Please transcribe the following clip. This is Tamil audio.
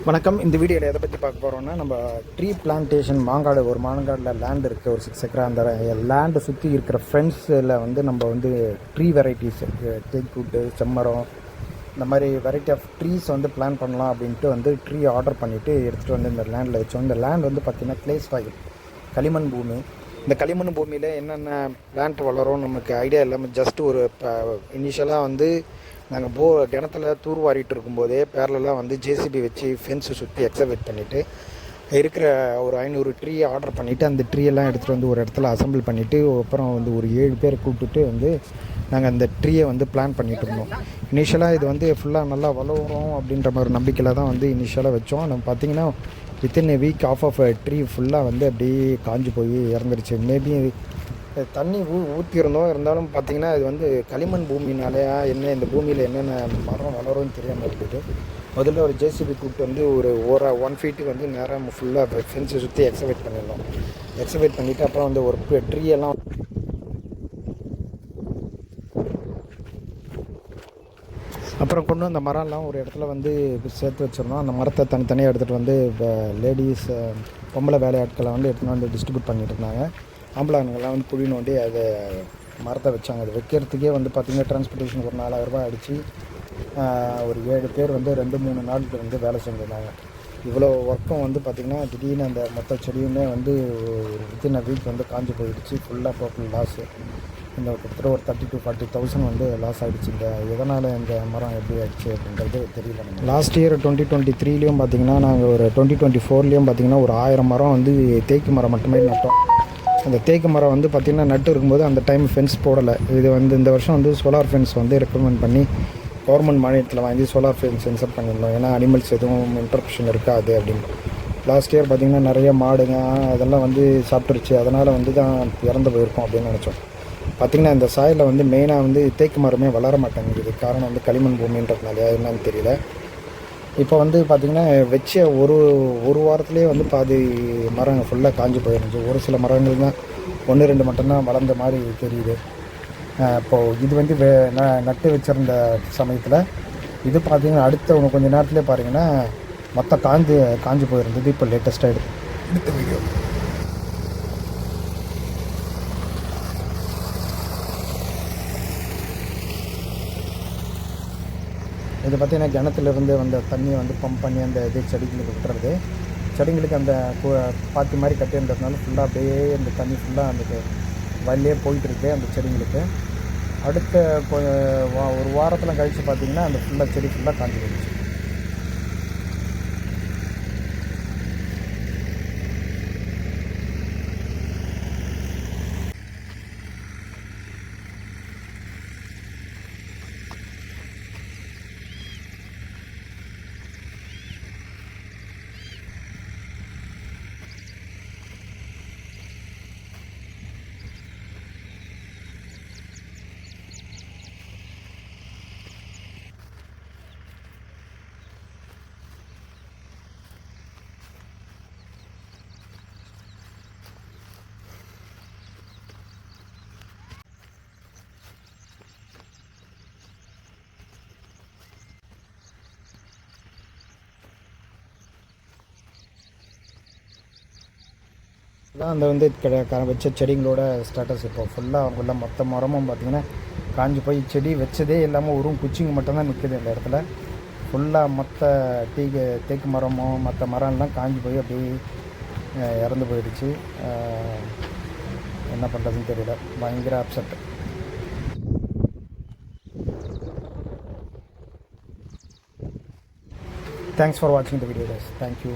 வணக்கம். இந்த வீடியோவில் எதை பற்றி பார்க்க போகிறோம்னா, நம்ம ட்ரீ பிளான்டேஷன் ஒரு மாங்காடில் லேண்ட் இருக்குது, ஒரு 6 ஏக்கரா. அந்த லேண்டை சுற்றி இருக்கிற ஃப்ரெண்ட்ஸில் வந்து நம்ம வந்து ட்ரீ வெரைட்டிஸ், தேக்குட்டு, செம்மரம், இந்த மாதிரி வெரைட்டி ஆஃப் ட்ரீஸ் வந்து பிளான் பண்ணலாம் அப்படின்ட்டு வந்து ட்ரீ ஆர்டர் பண்ணிவிட்டு எடுத்துகிட்டு வந்து இந்த லேண்டில் வச்சோம். இந்த லேண்ட் வந்து பார்த்திங்கன்னா க்ளே சாயில், களிமண் பூமி. இந்த களிமண் பூமியில் என்னென்ன பிளான்ட் வளரும் நமக்கு ஐடியா இல்லாமல் ஜஸ்ட் ஒரு இனிஷியலாக வந்து நாங்கள் கிணத்துல தூர்வாரிட்டு இருக்கும்போதே பேரலாம் வந்து ஜேசிபி வச்சு ஃபென்ஸை சுற்றி எக்ஸவேட் பண்ணிவிட்டு இருக்கிற ஒரு 500 ட்ரீ ஆர்டர் பண்ணிவிட்டு அந்த ட்ரீயெல்லாம் எடுத்துகிட்டு வந்து ஒரு இடத்துல அசம்பிள் பண்ணிவிட்டு அப்புறம் வந்து ஒரு 7 பேரை கூப்பிட்டுட்டு வந்து நாங்கள் அந்த ட்ரீயை வந்து பிளான் பண்ணிகிட்டு இருந்தோம். இனிஷியலாக இது வந்து ஃபுல்லாக நல்லா வளரும் அப்படின்ற மாதிரி நம்பிக்கையில் தான் வந்து இனிஷியலாக வச்சோம். நம்ம பார்த்திங்கன்னா வித்தின் வீக் ஆஃப் ட்ரீ ஃபுல்லாக வந்து அப்படியே காஞ்சி போய் இறந்துருச்சு. மேபி தண்ணி ஊற்றிருந்தோம், இருந்தாலும் பார்த்திங்கன்னா இது வந்து களிமண் பூமினாலேயா என்ன, இந்த பூமியில் என்னென்ன மரம் வளரும்னு தெரியாமல் இருந்துட்டு முதல்ல ஒரு ஜேசிபி கூப்பிட்டு வந்து ஒரு 1 ஃபீட்டுக்கு வந்து நேராக ஃபுல்லாக ஃபென்ஸை சுற்றி எக்ஸவேட் பண்ணிடணும். எக்ஸவேட் பண்ணிவிட்டு அப்புறம் வந்து ஒரு ட்ரீயெல்லாம் அப்புறம் கொண்டு அந்த மரம்லாம் ஒரு இடத்துல வந்து சேர்த்து வச்சிடணும். அந்த மரத்தை தனித்தனியாக எடுத்துகிட்டு வந்து இப்போ லேடிஸ் பொம்பளை வேலையாட்களை வந்து எடுத்துகிட்டு வந்து டிஸ்ட்ரிபியூட் பண்ணிகிட்டு இருந்தாங்க. ஆம்பளானுங்கள்லாம் வந்து குழி நோண்டி அதை மரத்தை வச்சாங்க. அது வைக்கிறதுக்கே வந்து பார்த்திங்கன்னா டிரான்ஸ்போர்ட்டேஷன் ஒரு 4000 ரூபா அடித்து ஒரு 7 பேர் வந்து 2-3 நாளுக்கு வந்து வேலை செஞ்சுருந்தாங்க. இவ்வளோ ஒர்க்கும் வந்து பார்த்திங்கன்னா திடீர்னு அந்த மொத்த செடியுமே வந்து ஒரு வித்தின் வீக் வந்து காஞ்சி போயிடுச்சு. ஃபுல்லாக டோட்டல் லாஸு. இந்த கிட்டத்தட்ட ஒரு 30,000-40,000 வந்து லாஸ் ஆகிடுச்சு. இந்த எதனால் இந்த மரம் எப்படி ஆகிடுச்சு அப்படின்றது தெரியல. லாஸ்ட் இயர் 2023லேயும் பார்த்திங்கன்னா நாங்கள் ஒரு 2024லேயும் பார்த்திங்கன்னா ஒரு 1000 மரம் வந்து தேக்கு மரம் மட்டுமே நட்டோம். அந்த தேக்கு மரம் வந்து பார்த்திங்கன்னா நட்டு இருக்கும்போது அந்த டைம் ஃபென்ஸ் போடலை. இது வந்து இந்த வருஷம் வந்து சோலார் ஃபென்ஸ் வந்து ரெக்கமெண்ட் பண்ணி கவர்மெண்ட் மானியத்தில் வாங்கி சோலார் ஃபென்ஸ் இன்செர்ட் பண்ணியிருந்தோம். ஏன்னா அனிமல்ஸ் எதுவும் இன்டர்ப்ஷன் இருக்காது அப்படின்னு. லாஸ்ட் இயர் பார்த்திங்கன்னா நிறைய மாடுங்க அதெல்லாம் வந்து சாப்பிட்டுருச்சு. அதனால் வந்து தான் இறந்து போயிருக்கோம் அப்படின்னு நினச்சோம். பார்த்திங்கன்னா இந்த சாயில் வந்து மெயினாக வந்து தேக்கு மரமே வளர மாட்டேங்குது. காரணம் வந்து களிமண் பூமின்றதுனால என்னன்னு தெரியல. இப்போ வந்து பார்த்திங்கன்னா வச்ச ஒரு வாரத்துலேயே வந்து பாதி மரங்கள் ஃபுல்லாக காஞ்சி போயிருந்துச்சு. ஒரு சில மரங்கள் தான் 1-2 மட்டும்தான் வளர்ந்த மாதிரி தெரியுது. இப்போது இது வந்து நட்டு வச்சுருந்த சமயத்தில் இது பார்த்திங்கன்னா அடுத்த கொஞ்சம் நேரத்துலேயே பாருங்கன்னா மொத்தம் காஞ்சி போயிருந்தது. இப்போ லேட்டஸ்ட்டாக எடுத்த வீடியோ. இது பார்த்திங்கன்னா கிணத்துலேருந்து வந்த தண்ணியை வந்து பம்ப் பண்ணி அந்த இது செடிங்களுக்கு விட்டுறது. செடிங்களுக்கு அந்த பாத்தி மாதிரி கட்டியிருந்ததுனால ஃபுல்லாக அப்படியே அந்த தண்ணி ஃபுல்லாக அந்த வழியே போயிட்டுருக்கு அந்த செடிங்களுக்கு. அடுத்த ஒரு வாரத்தில் கழித்து பார்த்திங்கன்னா அந்த ஃபுல்லாக செடி ஃபுல்லாக காஞ்சி போயிடுச்சு. தான் அந்த வந்து வச்ச செடிங்களோட ஸ்டேட்டஸ். இப்போ ஃபுல்லாக அவங்கள மொத்த மரமும் பார்த்திங்கன்னா காஞ்சி போய் செடி வச்சதே இல்லாமல் ஒரு குச்சிங்க மட்டும்தான் நிற்கிது இந்த இடத்துல. ஃபுல்லாக மொத்த தேக்கு மரமும் மற்ற மரம்லாம் காஞ்சி போய் அப்படியே இறந்து போயிடுச்சு. என்ன பண்ணுறதுன்னு தெரியல. பயங்கர அப்செட். தேங்க்ஸ் ஃபார் வாட்சிங் த வீடியோ guys. தேங்க்யூ.